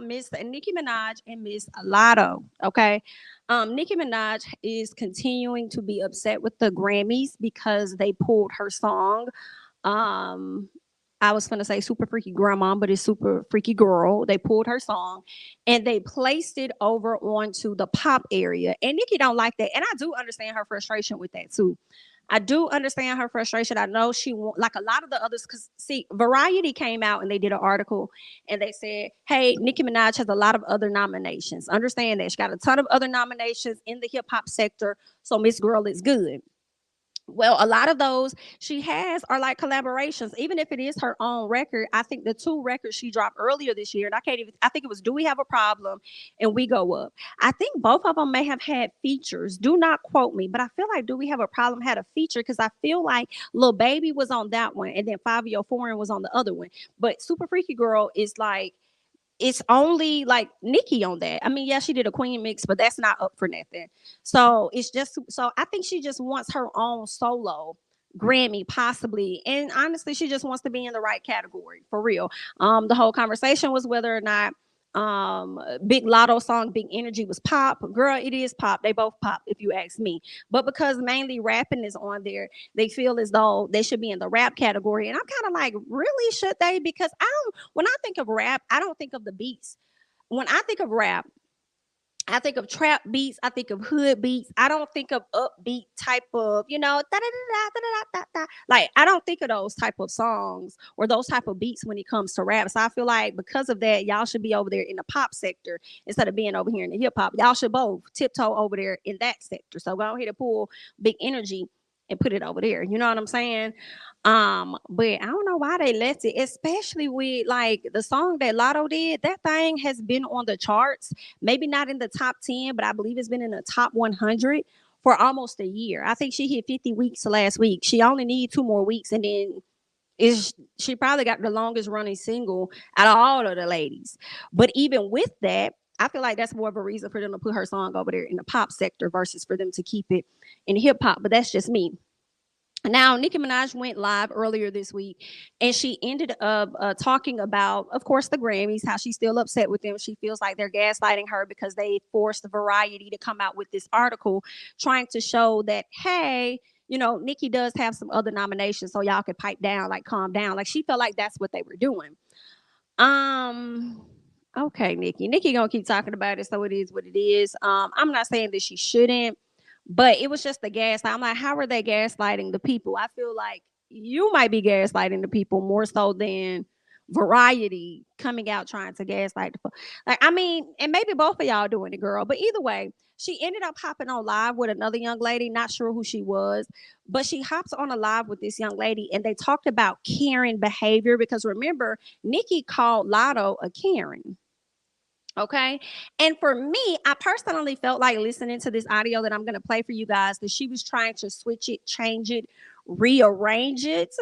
Miss Nicki Minaj and Miss Latto. Okay. Nicki Minaj is continuing to be upset with the Grammys because they pulled her song. Um, I was gonna say Super Freaky Grandma, but it's Super Freaky Girl. They pulled her song and they placed it over onto the pop area. And Nicki don't like that. And I do understand her frustration with that too. I do understand her frustration. I know she like a lot of the others, because see, Variety came out and they did an article and they said, hey, Nicki Minaj has a lot of other nominations. Understand that. She got a ton of other nominations in the hip hop sector. So Miss Girl is good. Well, a lot of those she has are like collaborations. Even if it is her own record, I think the two records she dropped earlier this year, and I can't even, I think it was Do We Have a Problem and We Go Up. I think both of them may have had features. Do not quote me, but I feel like Do We Have a Problem had a feature because I feel like Lil Baby was on that one and then Fabio Foreign was on the other one. But Super Freaky Girl is like, it's only like Nicki on that. I mean, yeah, she did a Queen mix, but that's not up for nothing. So it's just, so I think she just wants her own solo Grammy, possibly. And honestly, she just wants to be in the right category for real. The whole conversation was whether or not Big Lotto song Big Energy was pop. Girl, it is pop. They both pop if you ask me. But because mainly rapping is on there, they feel as though they should be in the rap category. And I'm kind of like, really, should they? Because I don't, when I think of rap, I don't think of the beats. When I think of rap, I think of trap beats. I think of hood beats. I don't think of upbeat type of, you know, da da da da da da da. Like I don't think of those type of songs or those type of beats when it comes to rap. So I feel like because of that, y'all should be over there in the pop sector instead of being over here in the hip hop. Y'all should both tiptoe over there in that sector. So go ahead and pull Big Energy and put it over there. You know what I'm saying? But I don't know why they left it, especially with like the song that Lotto did. That thing has been on the charts, maybe not in the top 10, but I believe it's been in the top 100 for almost a year. I think she hit 50 weeks last week. She only needs 2 more weeks, and then is she probably got the longest running single out of all of the ladies. But even with that, I feel like that's more of a reason for them to put her song over there in the pop sector versus for them to keep it in hip hop. But that's just me. Now, Nicki Minaj went live earlier this week and she ended up talking about, of course, the Grammys, how she's still upset with them. She feels like they're gaslighting her because they forced the Variety to come out with this article trying to show that, hey, you know, Nicki does have some other nominations, so y'all could pipe down, like calm down. Like she felt like that's what they were doing. Um, okay, Nicki gonna keep talking about it, so it is what it is. I'm not saying that she shouldn't, but it was just the gaslight. I'm like, how are they gaslighting the people? I feel like you might be gaslighting the people more so than Variety coming out trying to gaslight the like. I mean, and maybe both of y'all doing it, girl. But either way, she ended up hopping on live with another young lady. Not sure who she was, but she hops on a live with this young lady, and they talked about Karen behavior because remember, Nicki called Latto a Karen. Okay. And for me, I personally felt like listening to this audio that I'm going to play for you guys that she was trying to switch it, change it, rearrange it,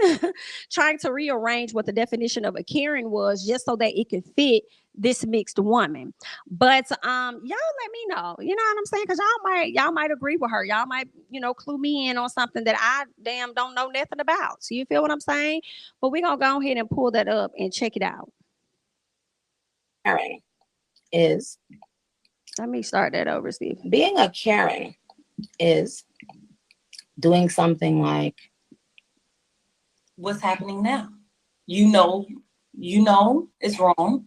trying to rearrange what the definition of a Karen was just so that it could fit this mixed woman. But y'all let me know. You know what I'm saying? Because y'all might agree with her. Y'all might, you know, clue me in on something that I damn don't know nothing about. So you feel what I'm saying? But we're gonna go ahead and pull that up and check it out. Karen is, let me start that over, Steve. Being a Karen is doing something like what's happening now. You know it's wrong.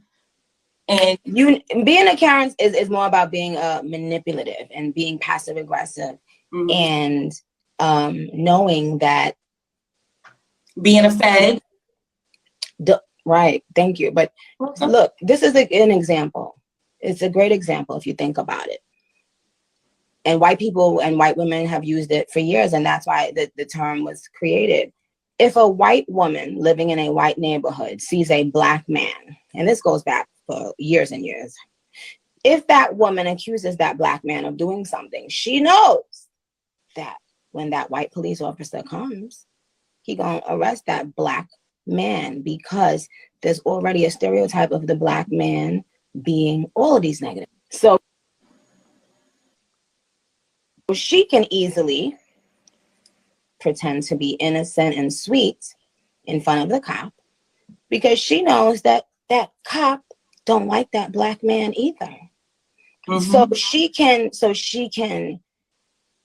And you being a Karen is more about being manipulative and being passive aggressive, and knowing that being a fed. Right. Thank you. But look, this is an example. It's a great example if you think about it. And white people and white women have used it for years, and that's why the term was created. If a white woman living in a white neighborhood sees a black man, and this goes back for years and years, if that woman accuses that black man of doing something, she knows that when that white police officer comes, he gonna arrest that black man because there's already a stereotype of the black man being all of these negative. So she can easily pretend to be innocent and sweet in front of the cop because she knows that that cop don't like that black man either. So she can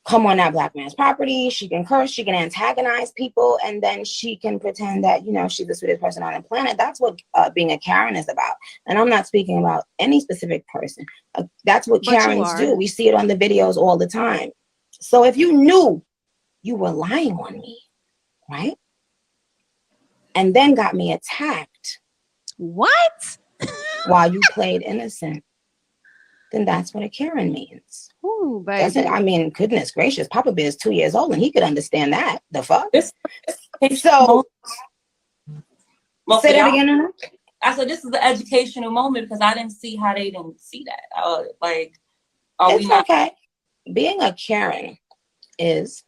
come on that black man's property, she can curse, she can antagonize people, and then she can pretend that, you know, she's the sweetest person on the planet. That's what being a Karen is about. And I'm not speaking about any specific person. That's what Karens do. We see it on the videos all the time. So if you knew you were lying on me, right, and then got me attacked, what? while you played innocent, then that's what a Karen means. Ooh, baby. Doesn't, I mean, goodness gracious, Papa Bear is 2 years old and he could understand that. The fuck? So, say that again, Anna? I said, this is an educational moment because I didn't see how they didn't see that. It's okay. Being a Karen is...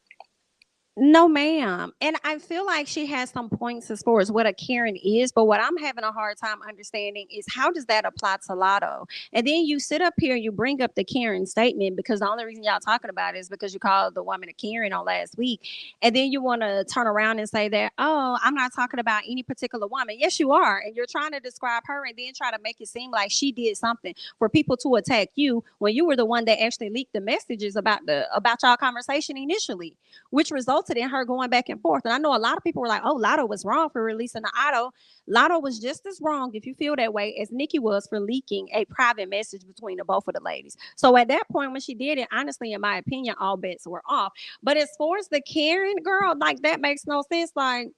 No, ma'am. And I feel like she has some points as far as what a Karen is, but what I'm having a hard time understanding is how does that apply to Latto? And then you sit up here and you bring up the Karen statement because the only reason y'all talking about it is because you called the woman a Karen on last week. And then you want to turn around and say that, oh, I'm not talking about any particular woman. Yes, you are. And you're trying to describe her and then try to make it seem like she did something for people to attack you when you were the one that actually leaked the messages about y'all conversation initially, which resulted in her going back and forth. And I know a lot of people were like, oh, Latto was wrong for releasing the auto. Latto was just as wrong, if you feel that way, as Nicki was for leaking a private message between the both of the ladies. So at that point when she did it, honestly, in my opinion, all bets were off. But as far as the Karen girl, like that makes no sense. Like,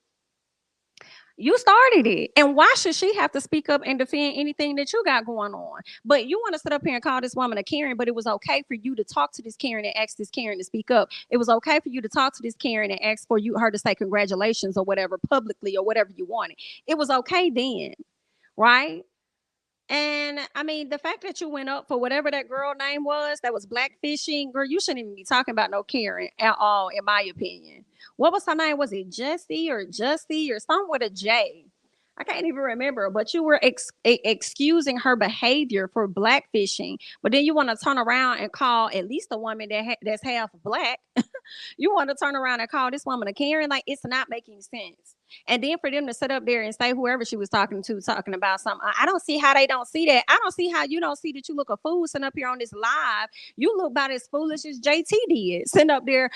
you started it. And why should she have to speak up and defend anything that you got going on? But you want to sit up here and call this woman a Karen, but it was okay for you to talk to this Karen and ask this Karen to speak up. It was okay for you to talk to this Karen and ask for her to say congratulations or whatever publicly or whatever you wanted. It was okay then, right? And I mean, the fact that you went up for whatever that girl name was that was blackfishing, girl, you shouldn't even be talking about no Karen at all, in my opinion. What was her name? Was it Justy or something with a J? I can't even remember, but you were excusing her behavior for blackfishing. But then you want to turn around and call at least a woman that's half black. You want to turn around and call this woman a Karen? Like, it's not making sense. And then for them to sit up there and say whoever she was talking to, talking about something, I don't see how they don't see that. I don't see how you don't see that you look a fool sitting up here on this live. You look about as foolish as JT did, sitting up there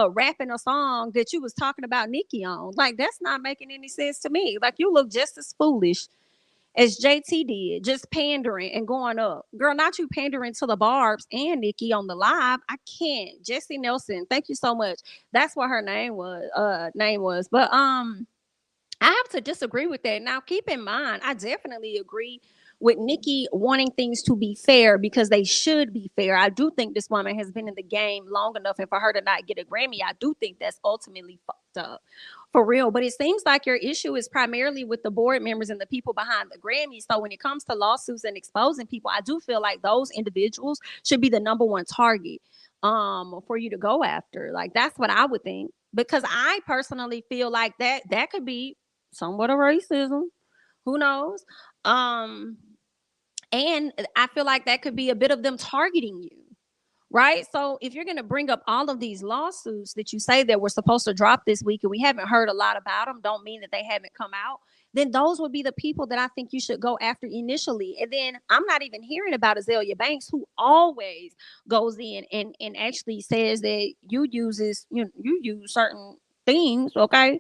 rapping a song that you was talking about Nicki on. Like, that's not making any sense to me. Like, you look just as foolish as JT did, just pandering and going up. Girl, not you pandering to the Barbs and Nicki on the live. I can't. Jessie Nelson, thank you so much. That's what her name was. But I have to disagree with that. Now, keep in mind, I definitely agree with Nicki wanting things to be fair because they should be fair. I do think this woman has been in the game long enough, and for her to not get a Grammy, I do think that's ultimately fucked up. For real. But it seems like your issue is primarily with the board members and the people behind the Grammys. So when it comes to lawsuits and exposing people, I do feel like those individuals should be the number one target for you to go after. Like, that's what I would think. Because I personally feel like that could be somewhat of racism. Who knows? And I feel like that could be a bit of them targeting you. Right. So if you're going to bring up all of these lawsuits that you say that were supposed to drop this week and we haven't heard a lot about them, don't mean that they haven't come out, then those would be the people that I think you should go after initially. And then I'm not even hearing about Azalea Banks, who always goes in and actually says that you use certain things. OK,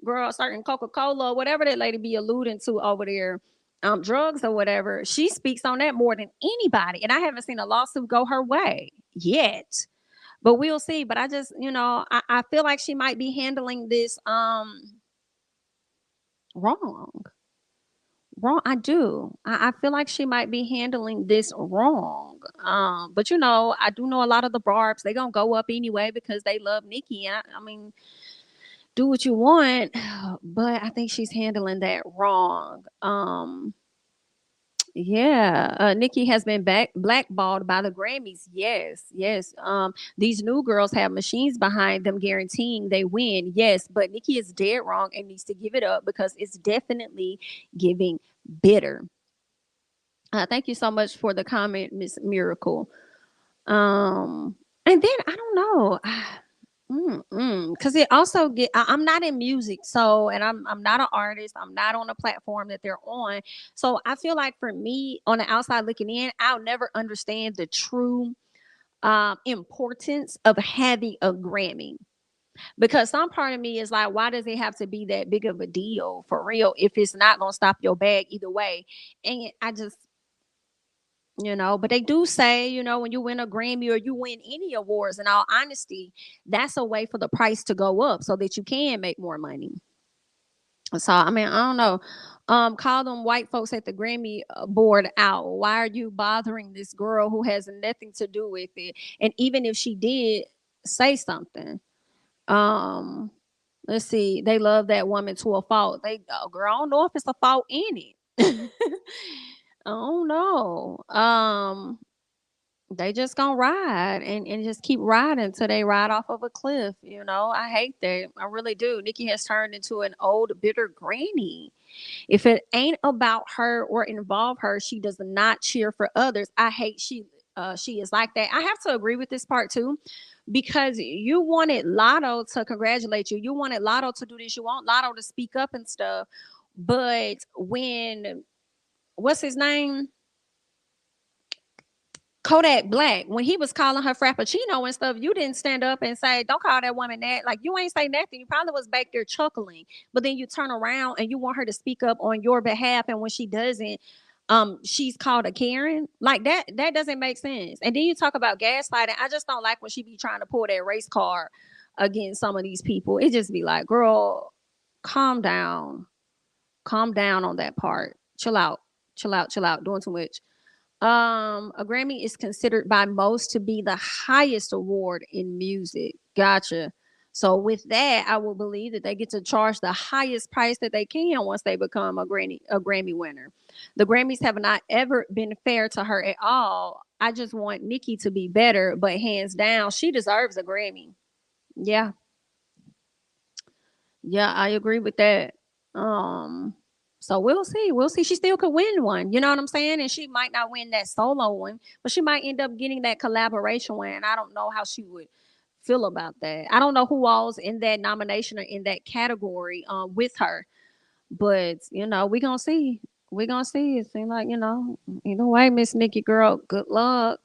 girl, certain Coca-Cola, whatever that lady be alluding to over there, drugs or whatever. She speaks on that more than anybody. And I haven't seen a lawsuit go her way yet. But we'll see. But I just, I feel like she might be handling this wrong. Wrong. I do. I feel like she might be handling this wrong. But I do know a lot of the Barbs, they gonna go up anyway because they love Nicki. And I mean, do what you want, but I think she's handling that wrong. Yeah, Nicki has been blackballed by the Grammys. Yes, yes. These new girls have machines behind them guaranteeing they win. Yes, but Nicki is dead wrong and needs to give it up because it's definitely giving bitter. Thank you so much for the comment, Miss Miracle. And then I don't know. Because it also I'm not in music, so and I'm not an artist. I'm not on a platform that they're on. So I feel like for me, on the outside looking in, I'll never understand the true importance of having a Grammy. Because some part of me is like, why does it have to be that big of a deal for real if it's not gonna stop your bag either way? And I just, but they do say, when you win a Grammy or you win any awards, in all honesty, that's a way for the price to go up so that you can make more money. So I mean, I don't know. Call them white folks at the Grammy board out. Why are you bothering this girl who has nothing to do with it? And even if she did say something, um, let's see, they love that woman to a fault. Girl, I don't know if it's a fault in it. I don't know. They just gonna ride and just keep riding till they ride off of a cliff. I hate that. I really do. Nicki has turned into an old bitter granny. If it ain't about her or involve her, she does not cheer for others. I hate she is like that. I have to agree with this part too, because you wanted Latto to congratulate you. You wanted Latto to do this. You want Latto to speak up and stuff. But when what's his name? Kodak Black, when he was calling her Frappuccino and stuff, you didn't stand up and say, "Don't call that woman that." Like, you ain't say nothing. You probably was back there chuckling, but then you turn around and you want her to speak up on your behalf, and when she doesn't, she's called a Karen. Like that. That doesn't make sense. And then you talk about gaslighting. I just don't like when she be trying to pull that race card against some of these people. It just be like, girl, calm down, calm down on that part. Chill out, chill out, chill out. Doing too much. A Grammy is considered by most to be the highest award in music. Gotcha. So with that, I will believe that they get to charge the highest price that they can once they become a Grammy winner. The Grammys have not ever been fair to her at all. I just want Nicki to be better, but hands down, she deserves a Grammy. Yeah, yeah, I agree with that. Um, so we'll see. We'll see. She still could win one. You know what I'm saying? And she might not win that solo one, but she might end up getting that collaboration one. And I don't know how she would feel about that. I don't know who all's in that nomination or in that category with her. But we gonna see. We gonna see. It seems like, either way, Miss Nicki girl, good luck.